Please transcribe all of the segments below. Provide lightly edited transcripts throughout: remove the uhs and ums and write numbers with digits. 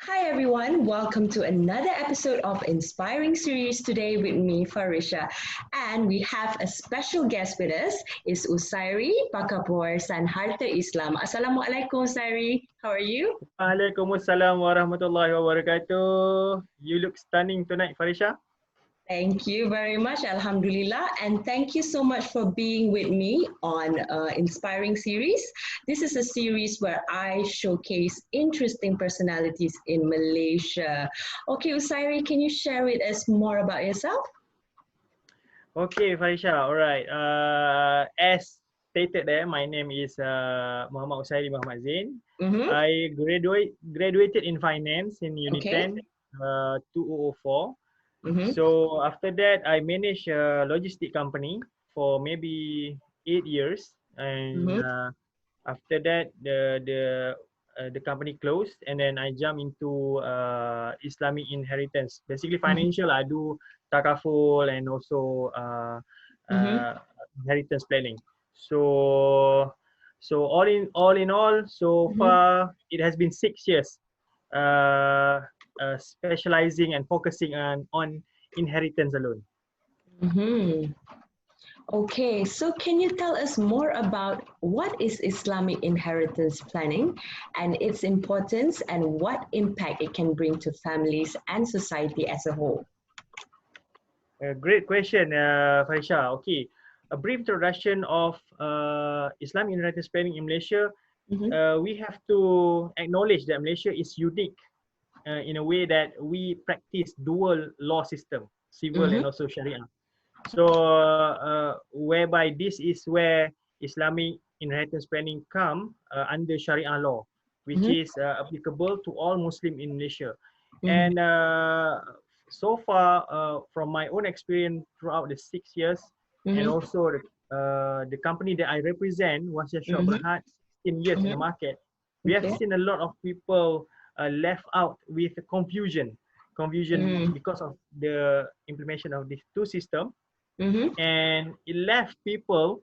Hi everyone, welcome to another episode of Inspiring Series today with me, Farisha. And we have a special guest with us, is Usayri, pakar pewarisan harta Islam. Assalamualaikum Usayri, how are you? Waalaikumsalam warahmatullahi wabarakatuh. You look stunning tonight, Farisha. Thank you very much, Alhamdulillah, and thank you so much for being with me on Inspiring Series. This is a series where I showcase interesting personalities in Malaysia. Okay, Usairi, can you share with us more about yourself? Okay, Farisha. Alright. As stated there, my name is Muhammad Usayri Muhammad Zain. Mm-hmm. I graduated in finance in Unit Okay. 10, 2004. Mm-hmm. So after that, I managed a logistic company for maybe 8 years, and Mm-hmm. after that, the company closed, and then I jumped into Islamic inheritance. Basically, Mm-hmm. financial. I do takaful and also Mm-hmm. inheritance planning. So, so all in all, so Mm-hmm. far it has been 6 years, uh, specializing and focusing on inheritance alone. Mm-hmm. Okay, so can you tell us more about what is Islamic inheritance planning and its importance and what impact it can bring to families and society as a whole? Great question, Farisha. Okay, a brief introduction of Islamic inheritance planning in Malaysia. Mm-hmm. We have to acknowledge that Malaysia is unique in a way that we practice dual law system, civil Mm-hmm. and also Sharia. So, whereby this is where Islamic inheritance planning come under Sharia law, which Mm-hmm. is applicable to all Muslim in Malaysia. Mm-hmm. And so far, from my own experience throughout the 6 years, and Mm-hmm. also the company that I represent, Wasya Shop Mm-hmm. Berhad, 16 years in the Mm-hmm. market, we have Okay. seen a lot of people left out with confusion Mm-hmm. because of the implementation of these two systems, Mm-hmm. and it left people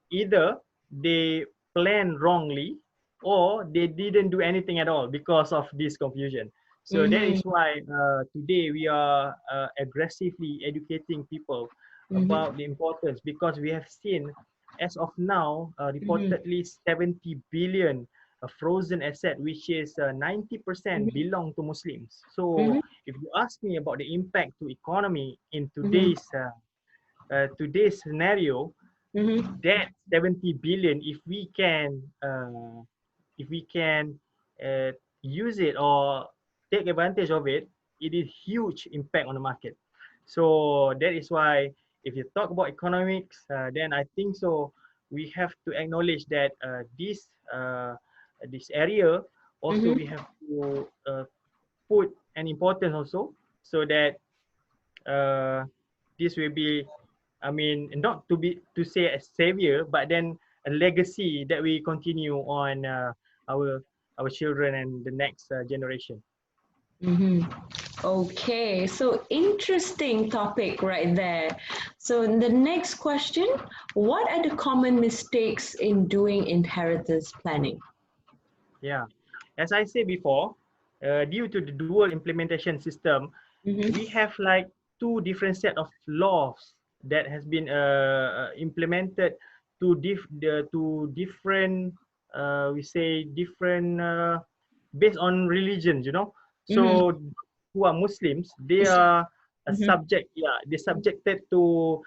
either they plan wrongly or they didn't do anything at all because of this confusion. So that Mm-hmm. is why today we are aggressively educating people Mm-hmm. about the importance, because we have seen as of now Mm-hmm. reportedly 70 billion frozen asset, which is 90% belong to Muslims. So Mm-hmm. if you ask me about the impact to economy in Mm-hmm. today's scenario, Mm-hmm. that 70 billion, if we can uh, use it or take advantage of it, it is huge impact on the market. So that is why if you talk about economics, then I think so we have to acknowledge that this area also we Mm-hmm. have to put an importance also, so that uh, this will be, I mean, not to be to say a savior, but then a legacy that we continue on our our children and the next generation. Mm-hmm. Okay, so interesting topic right there. So the next question, what are the common mistakes in doing inheritance planning? Yeah, as I said before, due to the dual implementation system, we Mm-hmm. have like two different set of laws that has been implemented to different, we say different, based on religions, you know. Mm-hmm. So who are Muslims, they Islam. are a Mm-hmm. subject, yeah, they subjected to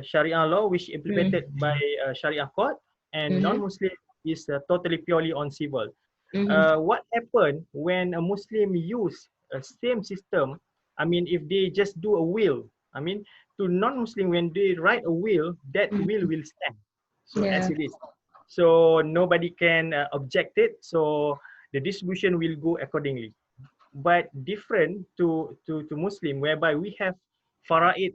Sharia law, which implemented by Sharia court, and Mm-hmm. non-Muslim is totally purely on civil. Mm-hmm. What happened when a Muslim use a same system? I mean, if they just do a will, I mean, to non-Muslim, when they write a will, that Mm-hmm. will stand. So as Yeah. it is. So nobody can object it. So the distribution will go accordingly. But different to Muslim, whereby we have faraid,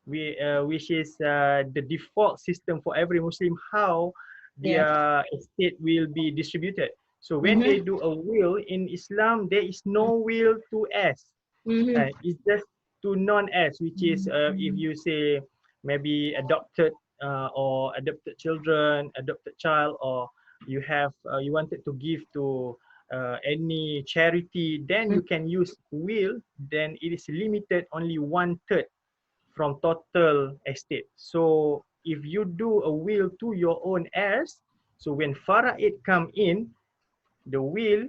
which is the default system for every Muslim, how Yeah. their estate will be distributed. So when they Mm-hmm. do a will in Islam, there is no will to heirs. Mm-hmm. It's just to non-heirs, which is if you say maybe adopted or adopted children, adopted child, or you have you wanted to give to any charity, then you can use will. Then it is limited only 1/3 from total estate. So if you do a will to your own heirs, so when faraid come in, the will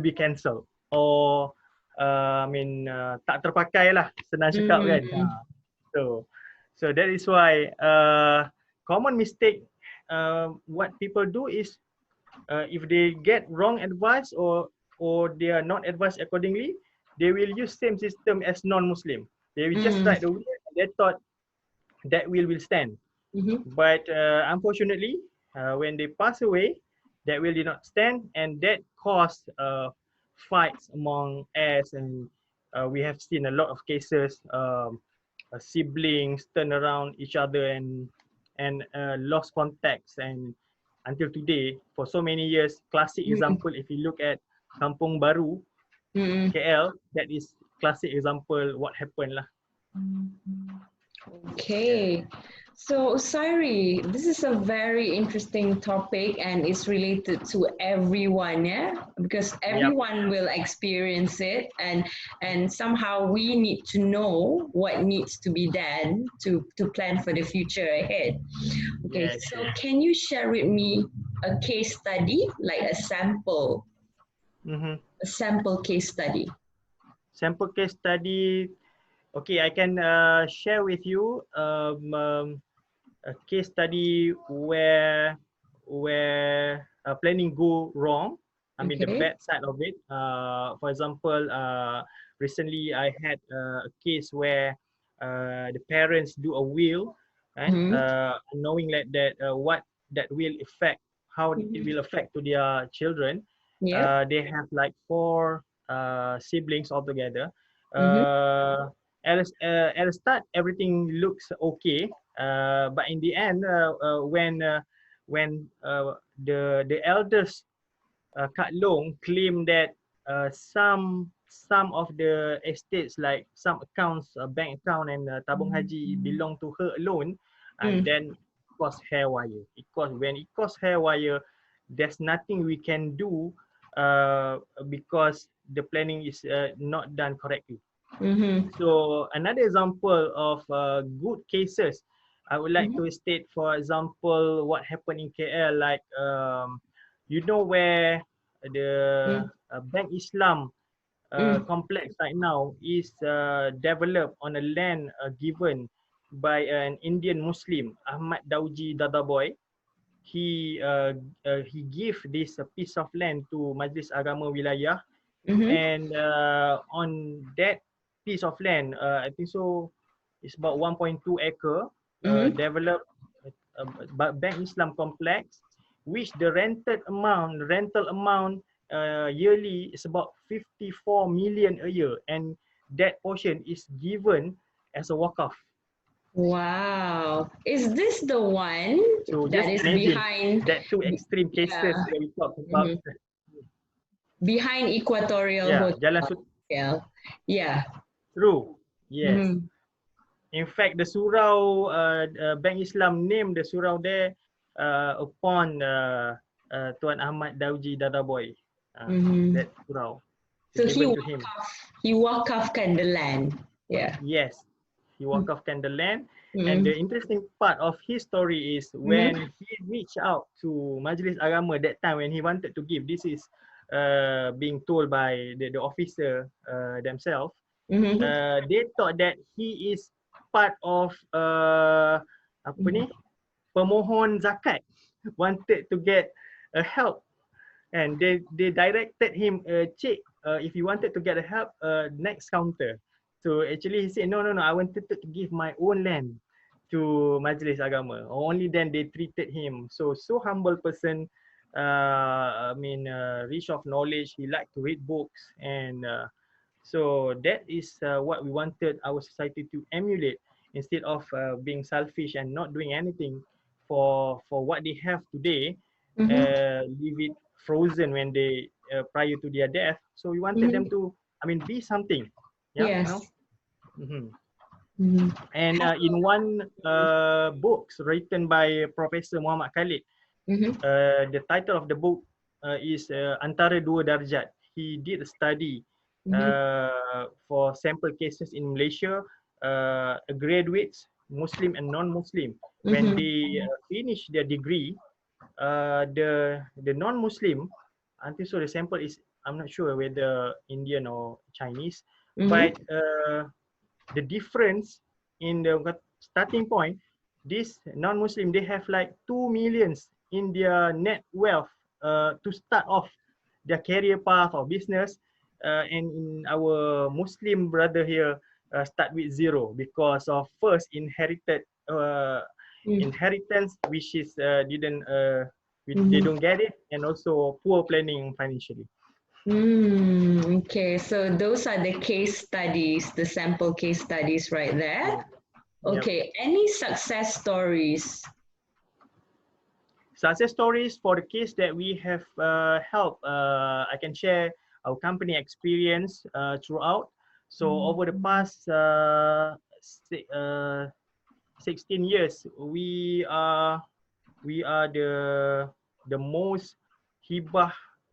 be cancelled, or tak terpakai lah, senang cakap kan. So so that is why common mistake what people do is if they get wrong advice, or they are not advised accordingly, they will use same system as non-Muslim. They will just write the will and they thought that will stand. But unfortunately, when they pass away, that will did not stand, and that caused fights among heirs. And we have seen a lot of cases, siblings turn around each other and lost contacts. And until today, for so many years, classic example, if you look at Kampung Baru, KL, that is classic example what happened lah. Okay, so Usayri, this is a very interesting topic and it's related to everyone, yeah? Because everyone will experience it, and somehow we need to know what needs to be done to plan for the future ahead. Okay, so can you share with me a case study, like a sample, a sample case study? Sample case study. Okay, I can share with you a case study where planning go wrong. I mean the bad side of it. For example, recently I had a case where the parents do a will, right? Knowing that what that will affect, how it will affect to their children. They have like 4 siblings altogether. At the start, everything looks okay, but in the end, when the eldest Kak Long claimed that some of the estates, like some accounts, bank account and tabung haji, belong to her alone, and then it caused hair wire. When it caused hair wire, there's nothing we can do because the planning is not done correctly. So another example of good cases, I would like to state, for example, what happened in KL, like you know where the Bank Islam complex right now is developed on a land given by an Indian Muslim, Ahmad Dauji Dadaboy. He gave this piece of land to Majlis Agama Wilayah, and on that piece of land, I think so, it's about 1.2 acre, developed Bank Islam complex, which the rental amount yearly is about 54 million a year, and that portion is given as a wakaf. Wow, is this the one that is behind that 2 extreme cases that we talked about? Behind Equatorial Hotel. Jalan Yeah. True. Yes. In fact, the surau, Bank Islam named the surau there upon Tuan Ahmad Dauji Dadaboy. That surau. So he wakafkan the land. Yeah. Yes, he wakafkan the land. And the interesting part of his story is when he reached out to Majlis Agama that time, when he wanted to give, this is being told by the officer themselves. They thought that he is part of pemohon zakat, wanted to get a help, and they directed him, cik, if you wanted to get a help, next counter. So actually he said, no, I wanted to give my own land to Majlis Agama. Only then they treated him. So humble person, rich of knowledge. He liked to read books, and so that is what we wanted our society to emulate, instead of being selfish and not doing anything for what they have today. Leave it frozen when they prior to their death. So we wanted them to, be something. Yes. And in one books written by Professor Muhammad Khalid, the title of the book is antara dua darjat. He did a study for sample cases in Malaysia, graduates, Muslim and non-Muslim. When they finish their degree, the non-Muslim, until so the sample is, I'm not sure whether Indian or Chinese, but the difference in the starting point, this non-Muslim, they have like 2 millions in their net wealth to start off their career path or business, and in our Muslim brother here start with zero because of first inheritance which is didn't they don't get it, and also poor planning financially. Okay, so those are the case studies, the sample case studies right there. Yep. Okay, any success stories? Success stories for the case that we have helped, I can share our company experience throughout. So over the past 16 years, we are the most hibah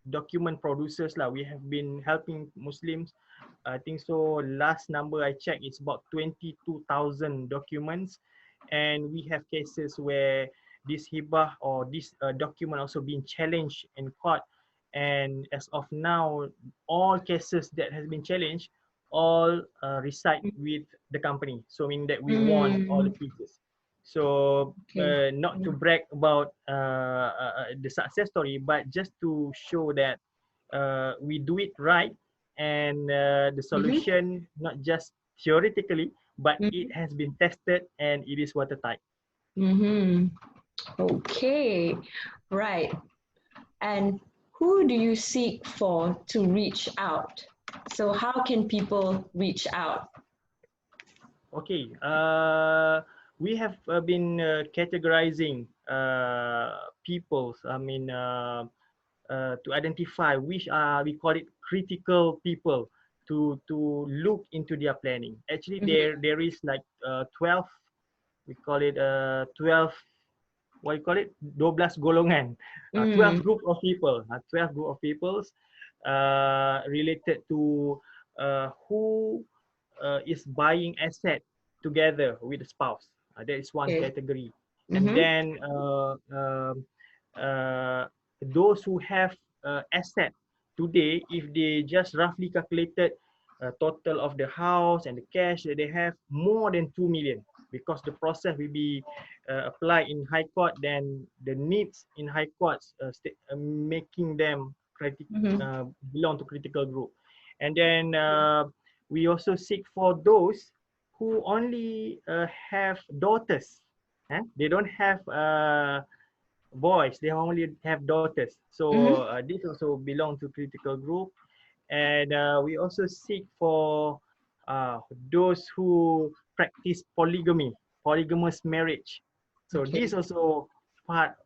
document producers lah. We have been helping Muslims. I think so. Last number I checked, it's about 22,000 documents, and we have cases where this hibah or this document also being challenged in court. And as of now, all cases that has been challenged all reside with the company. So meaning that we won all the cases. So not to brag about the success story, but just to show that we do it right, and the solution not just theoretically, but it has been tested and it is watertight. Okay, right. And who do you seek for to reach out? So how can people reach out? Okay, we have been categorizing peoples. I mean, to identify which are, we call it critical people to look into their planning. Actually, there is like 12. We call it 12. What you call it? 12 golongan. 12 group of people. 12 group of peoples related to who is buying asset together with the spouse. That is one category. And then those who have asset today, if they just roughly calculated total of the house and the cash that they have, more than 2 million, because the process will be applied in high court, then the needs in high courts making them belong to critical group. And then we also seek for those who only have daughters. They don't have boys, they only have daughters. So this also belong to critical group. And we also seek for those who practice polygamy, polygamous marriage. So this also part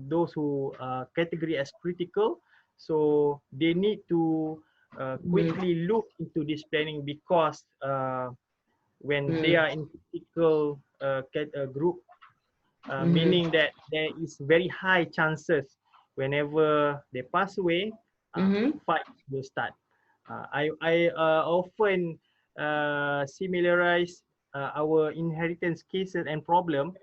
those who category as critical. So they need to quickly look into this planning, because when they are in critical group, meaning that there is very high chances whenever they pass away, fight will start. I often similarize our inheritance cases and problem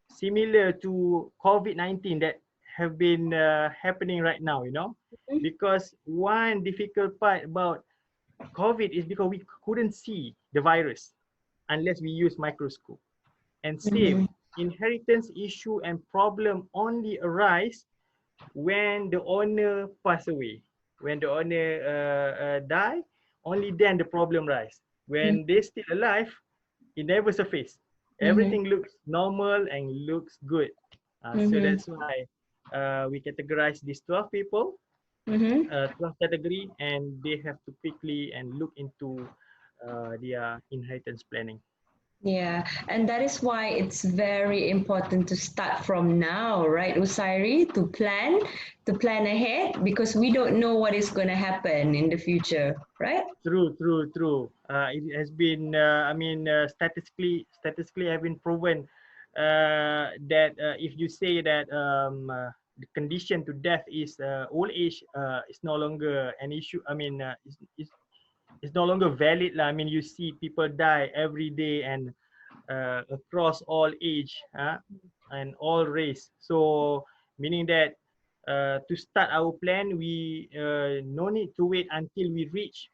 similar to COVID-19 that have been happening right now, you know, because one difficult part about COVID is because we couldn't see the virus unless we use microscope. And same, inheritance issue and problem only arise when the owner pass away. When the owner die, only then the problem rise. When they still alive, it never surface. Everything looks normal and looks good. So that's why we categorize these 12 people, 12 category, and they have to quickly and look into their inheritance planning. Yeah, and that is why it's very important to start from now, right, Usayri, to plan ahead, because we don't know what is going to happen in the future, right? True. It has been, statistically have been proven that if you say that the condition to death is old age is no longer an issue. I mean, it's no longer valid lah. I mean, you see people die every day and across all age and all race. So meaning that to start our plan, we no need to wait until we reach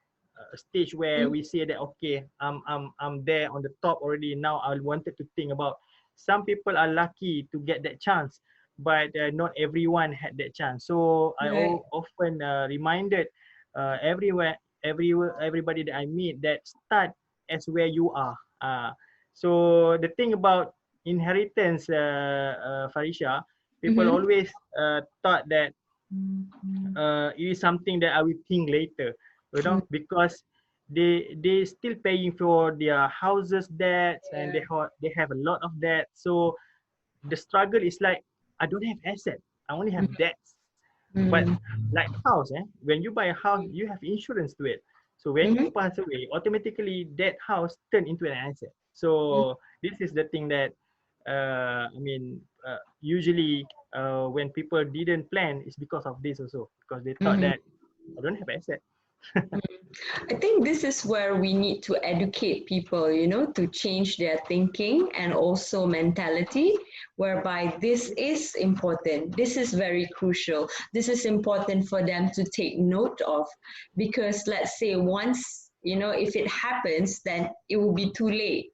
a stage where we say that okay, I'm there on the top already. Now I wanted to think about. Some people are lucky to get that chance, but not everyone had that chance. So I often reminded everybody that I meet that start as where you are. So the thing about inheritance, Farisha, people always thought that it is something that I will think later, you know, because they still paying for their houses debts and they have a lot of debt. So the struggle is like I don't have asset, I only have debts. But like house, when you buy a house, you have insurance to it. So when you pass away, automatically that house turn into an asset. So this is the thing that I mean, usually when people didn't plan, it's because of this also, because they thought that I don't have asset. I think this is where we need to educate people, you know, to change their thinking and also mentality, whereby this is important. This is very crucial. This is important for them to take note of, because let's say once, you know, if it happens, then it will be too late.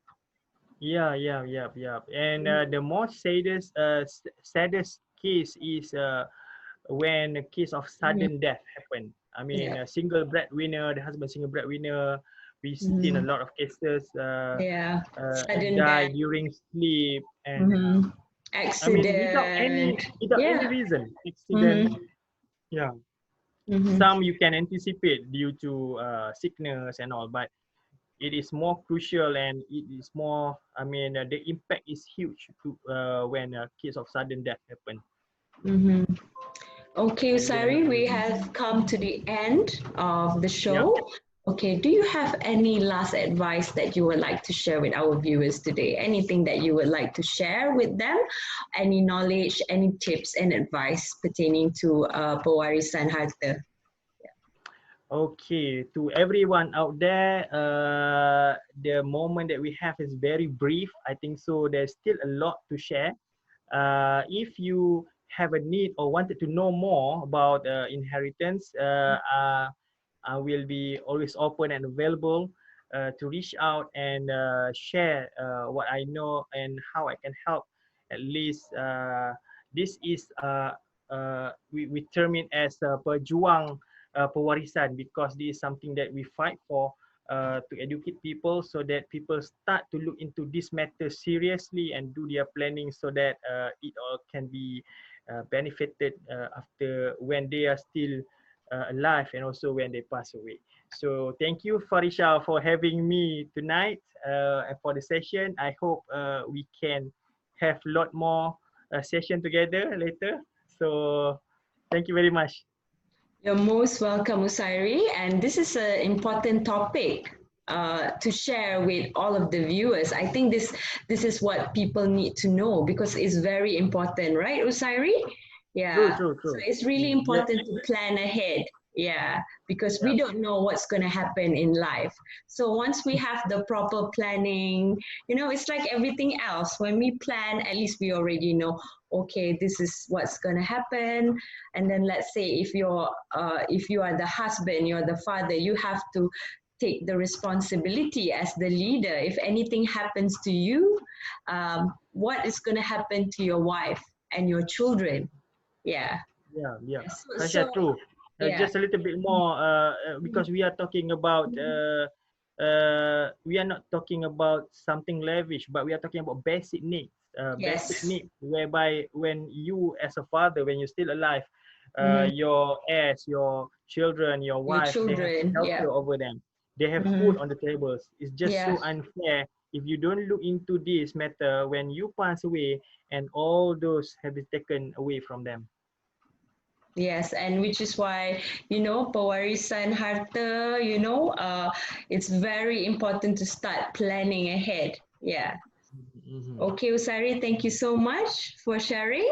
Yeah. And the most saddest case is when a case of sudden death happened. I mean, a single breadwinner, the husband single breadwinner. We've seen a lot of cases Sudden die death. during sleep, and I mean Accident. without any Yeah. reason, accident. Yeah, Mm-hmm. some you can anticipate due to sickness and all, but it is more crucial and it is more. I mean, the impact is huge to, when a case of sudden death happen. Mm-hmm. Okay, And then Usayri, we have come to the end of the yeah. show. Okay, do you have any last advice that you would like to share with our viewers today? Anything that you would like to share with them? Any knowledge, any tips and advice pertaining to pewarisan harta? Okay, to everyone out there, the moment that we have is very brief. I think so. There's still a lot to share. If you have a need or wanted to know more about inheritance, I will be always open and available to reach out and share what I know and how I can help. At least this is we term it as pejuang pewarisan, because this is something that we fight for to educate people so that people start to look into this matter seriously and do their planning so that it all can be benefited after when they are still alive and also when they pass away. So thank you, Farisha, for having me tonight and for the session. I hope we can have a lot more session together later. So thank you very much. You're most welcome, Usairi. And this is an important topic to share with all of the viewers. I think this is what people need to know because it's very important, right, Usairi? True, Yeah. true, So true. it's really Yeah, important to plan ahead. Yeah, because yeah. we don't know what's going to happen in life. So once we have the proper planning, you know, it's like everything else. When we plan, at least we already know, okay, this is what's going to happen. And then let's say if you are the husband, you're the father, you have to take the responsibility as the leader. If anything happens to you, what is going to happen to your wife and your children? Yeah. Yeah. So Tasha, true. yeah. Just a little bit more because we are talking about we are not talking about something lavish, but we are talking about basic needs. Basic Yes. needs whereby when you as a father, when you're still alive, Mhm. your heirs, your children, your Your wife, they have children. Yeah. shelter over them. They have food Mhm. on the tables. It's just Yeah. so unfair if you don't look into this matter when you pass away and all those have been taken away from them. Yes, and which is why, you know, pewarisan harta, you know, it's very important to start planning ahead. Yeah. Okay, Usayri, thank you so much for sharing.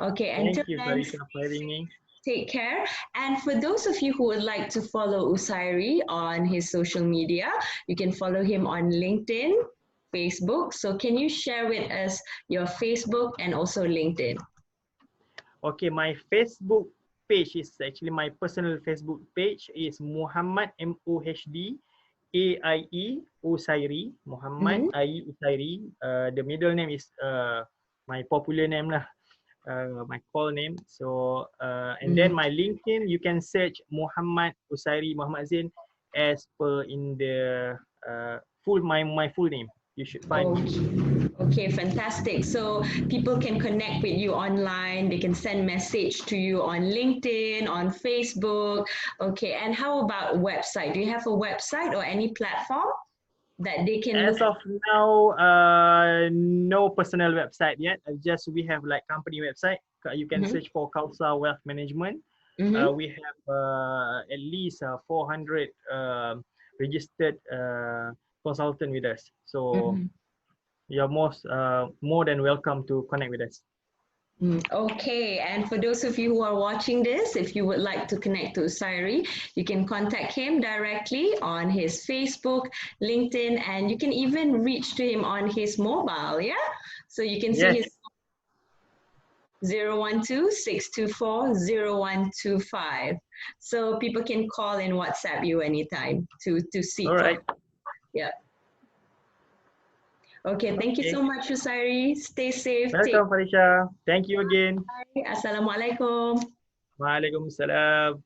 Okay, until Thank you, then, Farisha, for having me. take care. And for those of you who would like to follow Usayri on his social media, you can follow him on LinkedIn, Facebook. So can you share with us your Facebook and also LinkedIn? Okay, my Facebook page is actually my personal Facebook page is Muhammad Mohd AIE Usayri, Muhammad Mm-hmm. IE Usayri. The middle name is my popular name lah, my call name. So and then my LinkedIn, you can search Muhammad Usayri Muhammad Zain as per in the my full name. You should find me. Okay. Okay, fantastic. So people can connect with you online. They can send message to you on LinkedIn, on Facebook. Okay, and how about website? Do you have a website or any platform that they can look As at? of now, no personal website yet. Just we have like company website. You can Mm-hmm. search for Kausa Wealth Management. Mm-hmm. We have at least 400 registered consultant with us. So Mm-hmm. you're more than welcome to connect with us. Okay, and for those of you who are watching this, if you would like to connect to Usayri, you can contact him directly on his Facebook, LinkedIn, and you can even reach to him on his mobile, yeah? So you can see Yes. his 012-624-0125. So people can call and WhatsApp you anytime to All seek for, right. yeah. Okay, thank you Okay. so much, Usayri. Stay safe. Take Welcome, Farisha. Thank you again. care. Assalamualaikum. Waalaikumsalam.